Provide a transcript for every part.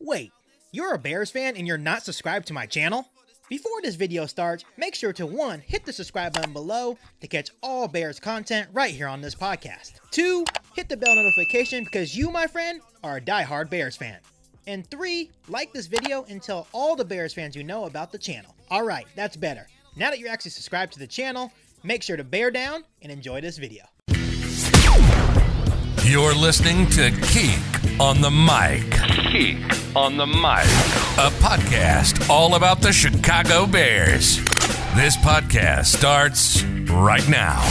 Wait, you're a Bears fan and you're not subscribed to my channel? Before this video starts, make sure to 1. Hit the subscribe button below to catch all Bears content right here on this podcast. 2. Hit the bell notification because you, my friend, are a diehard Bears fan. And 3. Like this video and tell all the Bears fans you know about the channel. Alright, that's better. Now that you're actually subscribed to the channel, make sure to bear down and enjoy this video. You're listening to Keek on the Mic. Keek on the Mic. A podcast all about the Chicago Bears. This podcast starts right now.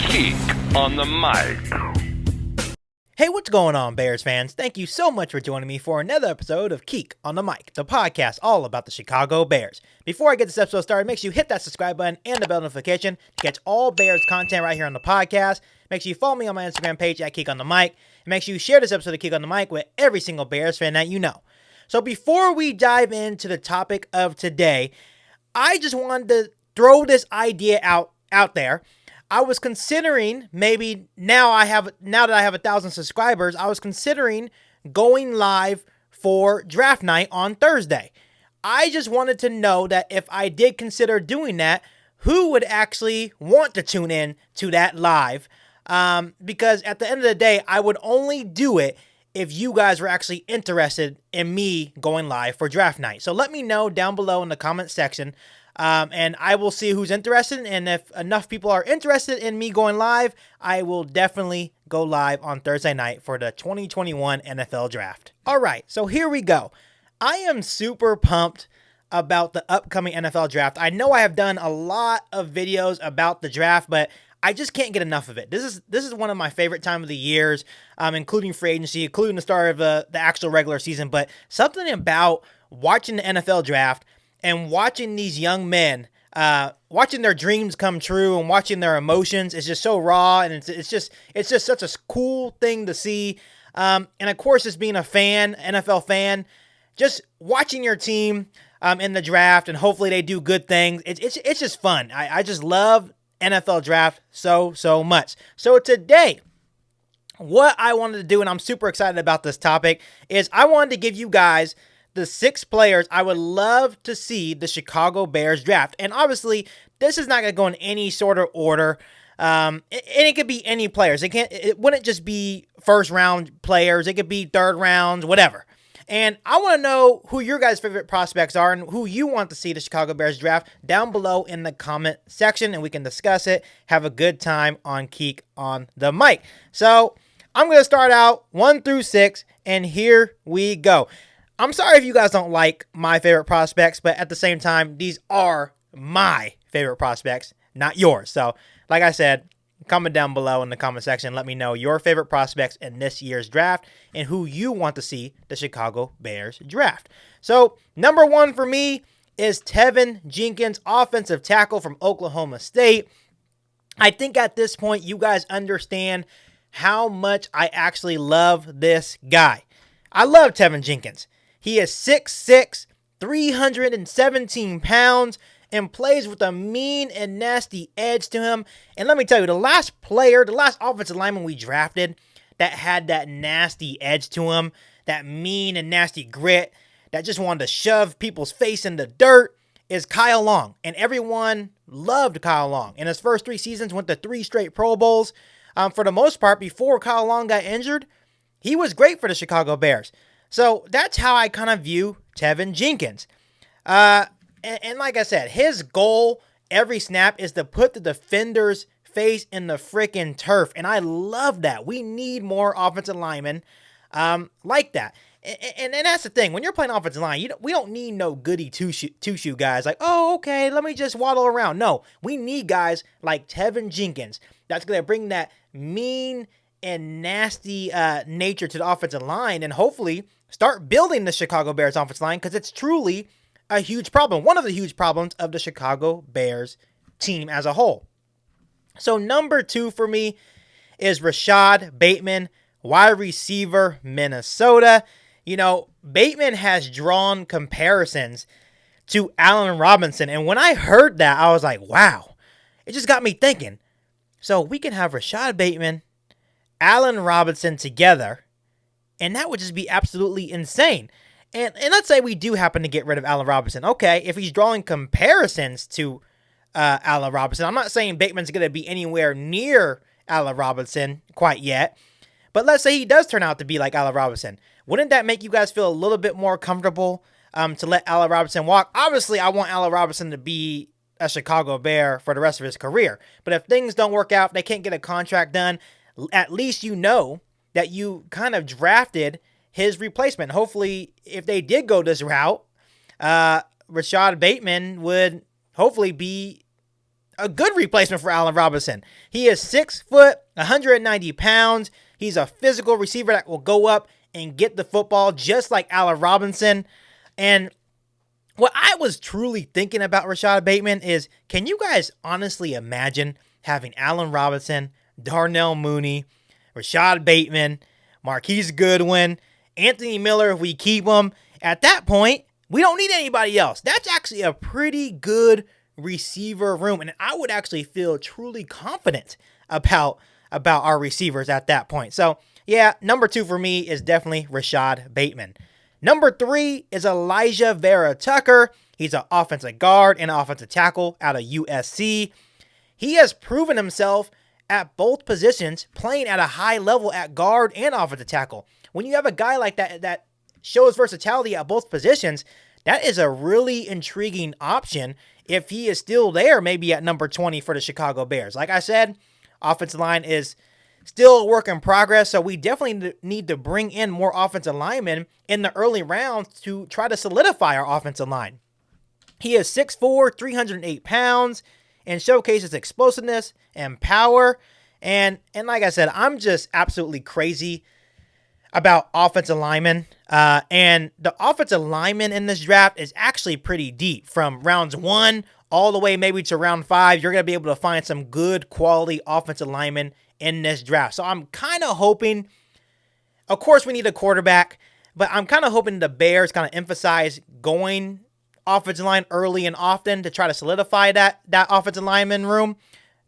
Keek on the Mic. Hey, what's going on, Bears fans? Thank you so much for joining me for another episode of Keek on the Mic, the podcast all about the Chicago Bears. Before I get this episode started, make sure you hit that subscribe button and the bell notification to catch all Bears content right here on the podcast. Make sure you follow me on my Instagram page at Keek on the Mic. And make sure you share this episode of Keek on the Mic with every single Bears fan that you know. So before we dive into the topic of today, I just wanted to throw this idea out there. I was considering maybe now that I have 1,000 subscribers, I was considering going live for draft night on Thursday. I just wanted to know that if I did consider doing that, who would actually want to tune in to that live? Because at the end of the day, I would only do it if you guys were actually interested in me going live for draft night. So let me know down below in the comment section, and I will see who's interested. And if enough people are interested in me going live, I will definitely go live on Thursday night for the 2021 NFL Draft. All right, so here we go. I am super pumped about the upcoming NFL Draft. I know I have done a lot of videos about the draft, but I just can't get enough of it. This is one of my favorite time of the years, including free agency, including the start of the actual regular season. But something about watching the NFL Draft and watching these young men, watching their dreams come true and watching their emotions is just so raw, and it's just such a cool thing to see. And of course, just being a fan, NFL fan, just watching your team in the draft, and hopefully they do good things. It's just fun. I just love NFL Draft so much. So today, what I wanted to do, and I'm super excited about this topic, is I wanted to give you guys the 6 players I would love to see the Chicago Bears draft. And obviously, this is not going to go in any sort of order. And it could be any players. It wouldn't just be first round players. It could be third rounds, whatever. And I want to know who your guys' favorite prospects are and who you want to see the Chicago Bears draft down below in the comment section, and we can discuss it. Have a good time on Keek on the Mic. So I'm going to start out 1 through 6, and here we go. I'm sorry if you guys don't like my favorite prospects, but at the same time, these are my favorite prospects, not yours. So like I said, comment down below in the comment section. Let me know your favorite prospects in this year's draft and who you want to see the Chicago Bears draft. So number 1 for me is Tevin Jenkins, offensive tackle from Oklahoma State. I think at this point you guys understand how much I actually love this guy. I love Tevin Jenkins. He is 6'6", 317 pounds, and plays with a mean and nasty edge to him. And let me tell you, the last offensive lineman we drafted that had that nasty edge to him, that mean and nasty grit, that just wanted to shove people's face in the dirt, is Kyle Long. And everyone loved Kyle Long. In his first 3 seasons, went to 3 straight Pro Bowls. For the most part, before Kyle Long got injured, he was great for the Chicago Bears. So that's how I kind of view Tevin Jenkins. And like I said, his goal every snap is to put the defender's face in the freaking turf. And I love that. We need more offensive linemen like that. And that's the thing. When you're playing offensive line, we don't need no goody two-shoe guys like, oh, okay, let me just waddle around. No, we need guys like Tevin Jenkins that's going to bring that mean and nasty nature to the offensive line and hopefully start building the Chicago Bears offensive line, because it's truly a huge problem. One of the huge problems of the Chicago Bears team as a whole. So number 2 for me is Rashad Bateman, wide receiver, Minnesota. You know, Bateman has drawn comparisons to Allen Robinson. And when I heard that, I was like, wow. It just got me thinking. So we can have Rashad Bateman, Allen Robinson together, and that would just be absolutely insane. And let's say we do happen to get rid of Allen Robinson. Okay, if he's drawing comparisons to Allen Robinson, I'm not saying Bateman's going to be anywhere near Allen Robinson quite yet, but let's say he does turn out to be like Allen Robinson. Wouldn't that make you guys feel a little bit more comfortable to let Allen Robinson walk? Obviously, I want Allen Robinson to be a Chicago Bear for the rest of his career. But if things don't work out, if they can't get a contract done, at least you know that you kind of drafted his replacement. Hopefully, if they did go this route, Rashad Bateman would hopefully be a good replacement for Allen Robinson. He is 6 foot, 190 pounds. He's a physical receiver that will go up and get the football just like Allen Robinson. And what I was truly thinking about Rashad Bateman is, can you guys honestly imagine having Allen Robinson, Darnell Mooney, Rashad Bateman, Marquise Goodwin, Anthony Miller if we keep him? At that point, we don't need anybody else. That's actually a pretty good receiver room, and I would actually feel truly confident about our receivers at that point. So, yeah, number 2 for me is definitely Rashad Bateman. Number 3 is Elijah Vera Tucker. He's an offensive guard and offensive tackle out of USC. He has proven himself at both positions, playing at a high level at guard and offensive tackle. When you have a guy like that shows versatility at both positions, that is a really intriguing option if he is still there, maybe at number 20 for the Chicago Bears. Like I said, offensive line is still a work in progress, so we definitely need to bring in more offensive linemen in the early rounds to try to solidify our offensive line. He is 6'4", 308 pounds, and showcases explosiveness and power. And like I said, I'm just absolutely crazy about offensive linemen. And the offensive linemen in this draft is actually pretty deep. From rounds 1 all the way maybe to round 5, you're going to be able to find some good quality offensive linemen in this draft. So I'm kind of hoping, of course we need a quarterback, but I'm kind of hoping the Bears kind of emphasize going offensive line early and often to try to solidify that offensive lineman room.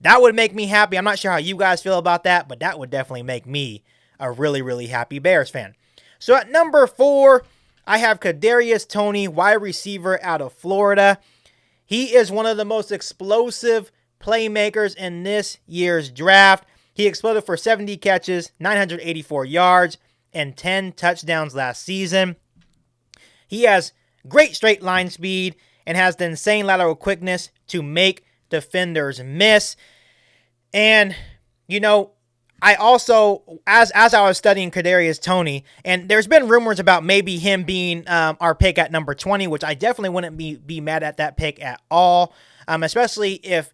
That would make me happy. I'm not sure how you guys feel about that, but that would definitely make me a really, really happy Bears fan. So at number 4, I have Cadarius Toney, wide receiver out of Florida. He is one of the most explosive playmakers in this year's draft. He exploded for 70 catches, 984 yards, and 10 touchdowns last season. He has great straight line speed and has the insane lateral quickness to make defenders miss. And, you know, I also, as I was studying Cadarius Toney, and there's been rumors about maybe him being our pick at number 20, which I definitely wouldn't be mad at that pick at all, especially if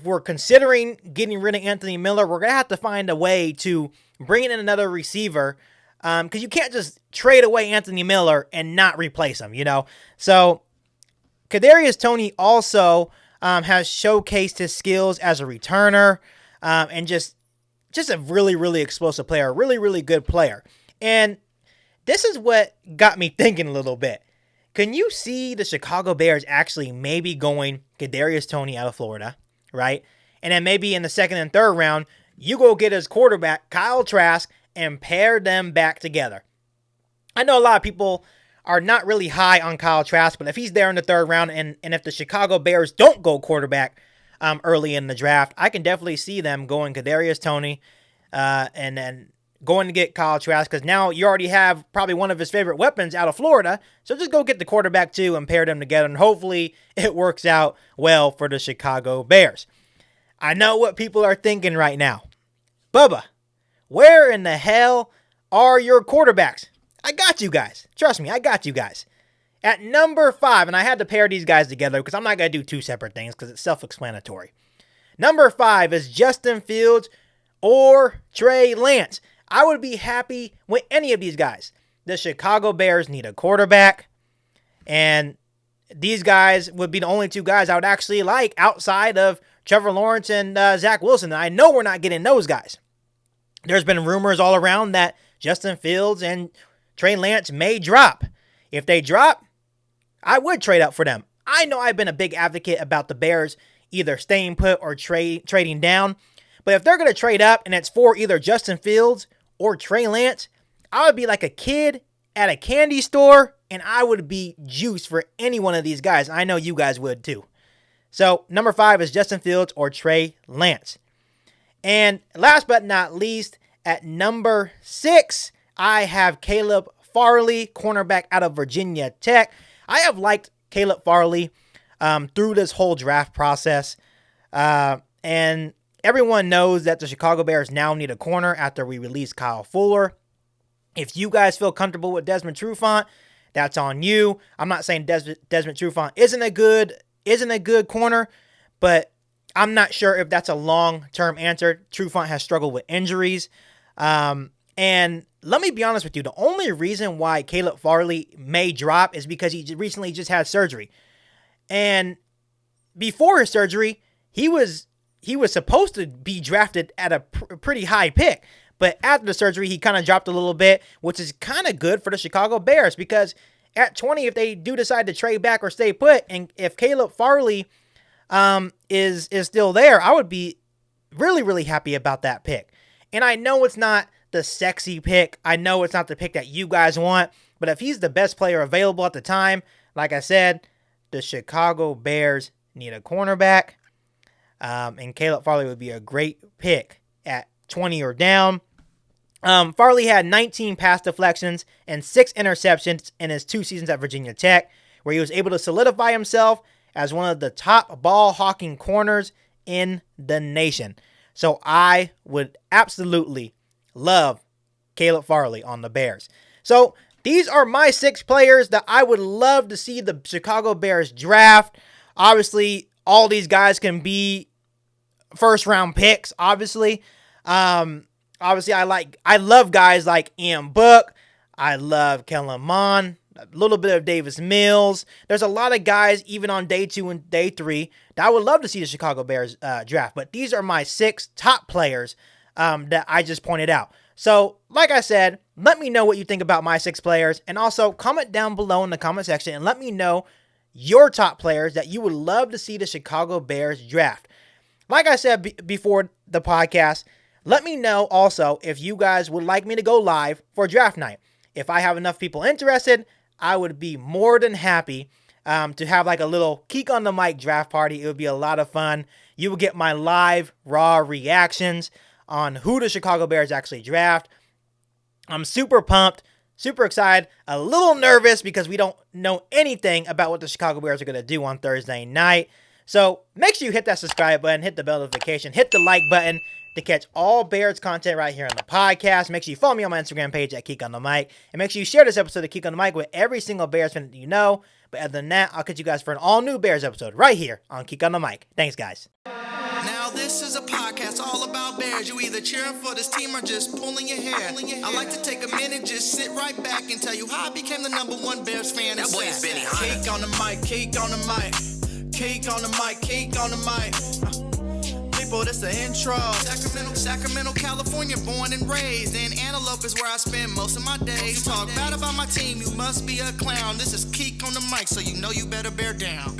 we're considering getting rid of Anthony Miller. We're going to have to find a way to bring in another receiver, because you can't just trade away Anthony Miller and not replace him, you know? So Cadarius Toney also has showcased his skills as a returner, and just a really, really explosive player, really, really good player. And this is what got me thinking a little bit. Can you see the Chicago Bears actually maybe going Cadarius Toney out of Florida, right? And then maybe in the second and third round, you go get his quarterback, Kyle Trask, and pair them back together. I know a lot of people are not really high on Kyle Trask, but if he's there in the third round, and if the Chicago Bears don't go quarterback early in the draft, I can definitely see them going Cadarius Toney and then going to get Kyle Trask, because now you already have probably one of his favorite weapons out of Florida, so just go get the quarterback too and pair them together, and hopefully it works out well for the Chicago Bears. I know what people are thinking right now. Bubba, where in the hell are your quarterbacks? I got you guys. Trust me, I got you guys. At number 5, and I had to pair these guys together because I'm not going to do two separate things because it's self-explanatory. Number 5 is Justin Fields or Trey Lance. I would be happy with any of these guys. The Chicago Bears need a quarterback, and these guys would be the only two guys I would actually like outside of Trevor Lawrence and Zach Wilson. And I know we're not getting those guys. There's been rumors all around that Justin Fields and Trey Lance may drop. If they drop, I would trade up for them. I know I've been a big advocate about the Bears either staying put or trading down. But if they're going to trade up and it's for either Justin Fields or Trey Lance, I would be like a kid at a candy store and I would be juiced for any one of these guys. I know you guys would too. So number 5 is Justin Fields or Trey Lance. And last but not least, at number 6, I have Caleb Farley, cornerback out of Virginia Tech. I have liked Caleb Farley through this whole draft process. And everyone knows that the Chicago Bears now need a corner after we release Kyle Fuller. If you guys feel comfortable with Desmond Trufant, that's on you. I'm not saying Desmond Trufant isn't a good corner, but I'm not sure if that's a long-term answer. Trufant has struggled with injuries. And let me be honest with you, the only reason why Caleb Farley may drop is because he recently just had surgery. And before his surgery, he was supposed to be drafted at a pretty high pick. But after the surgery, he kind of dropped a little bit, which is kind of good for the Chicago Bears because at 20, if they do decide to trade back or stay put, and if Caleb Farley is still there, I would be really, really happy about that pick. And I know it's not the sexy pick. I know it's not the pick that you guys want. But if he's the best player available at the time, like I said, the Chicago Bears need a cornerback. And Caleb Farley would be a great pick at 20 or down. Farley had 19 pass deflections and 6 interceptions in his 2 seasons at Virginia Tech, where he was able to solidify himself as one of the top ball-hawking corners in the nation. So I would absolutely love Caleb Farley on the Bears. So these are my 6 players that I would love to see the Chicago Bears draft. Obviously, all these guys can be first-round picks, obviously. Obviously, I love guys like Ian Book. I love Kellen Mond. A little bit of Davis Mills. There's a lot of guys, even on day 2 and day 3, that I would love to see the Chicago Bears draft. But these are my 6 top players that I just pointed out. So, like I said, let me know what you think about my 6 players. And also, comment down below in the comment section and let me know your top players that you would love to see the Chicago Bears draft. Like I said before the podcast, let me know also if you guys would like me to go live for draft night. If I have enough people interested, I would be more than happy to have like a little Keek on the Mic draft party. It would be a lot of fun. You will get my live, raw reactions on who the Chicago Bears actually draft. I'm super pumped, super excited, a little nervous because we don't know anything about what the Chicago Bears are going to do on Thursday night. So make sure you hit that subscribe button, hit the bell notification, hit the like button to catch all Bears content right here on the podcast. Make sure you follow me on my Instagram page at Keek on the Mic. And make sure you share this episode of Keek on the Mic with every single Bears fan that you know. But other than that, I'll catch you guys for an all-new Bears episode right here on Keek on the Mic. Thanks, guys. Now this is a podcast all about Bears. You either cheering for this team or just pulling your hair. I like to take a minute, just sit right back and tell you how I became the #1 Bears fan. That boy is Benny Hunter. Keek on the mic, Keek on the mic. Keek on the mic, Keek on the mic. People, this the intro. Sacramento, California, born and raised. In Antelope is where I spend most of my days. Talk bad about my team, you must be a clown. This is Keek on the Mic, so you know you better bear down.